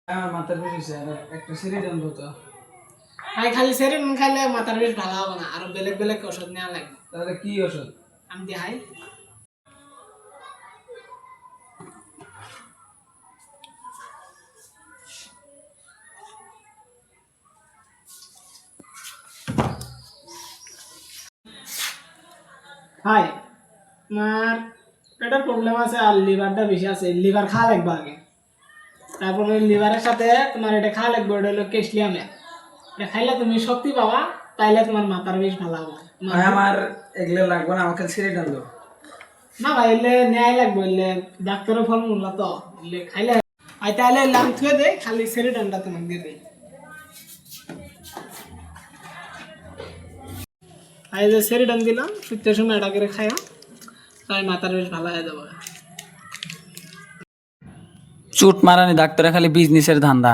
আমার মাথার বিষ একটা সিরিডন তো আমি খালি সেরিন খাইলে মাথার বিষ ভালো হবে না, আরো বেলেগ বেলেগ ওষুধ নেওয়া লাগবে। তাহলে কি ওষুধ? আমি দেখাই। হাই, তোমার পেটের প্রবলেম আছে আর লিভারটা বেশি আছে, লিভার খাওয়া লাগবে আগে। তারপরে লিভারের সাথে তোমার এটা খাওয়া লাগবে, ওটা হলো ক্যালসিয়ামে। এটা খাইলে তুমি শক্তি পাবা, তাইলে তোমার মাথার বিষ ভালো হবে। আমার এগুলো লাগবে না, আমাকে সিরিডন দাও। না ভাই, এলে নেয় লাগবে, এলে ডাক্তারের ফর্মুলা তো এলে খাইলে আই তাহলে লাম থুয়ে দে, খালি সেরিডনটা তোমাকে দিয়ে দেই। আই যে সেরিডন দিলাম, শীতের সময় এটা করে খায়া, তাই মাথার বেশ ভালো হয়ে যাবে। চুট মারানি ডাক্তারে খালি বিজনেসের ধান্দা।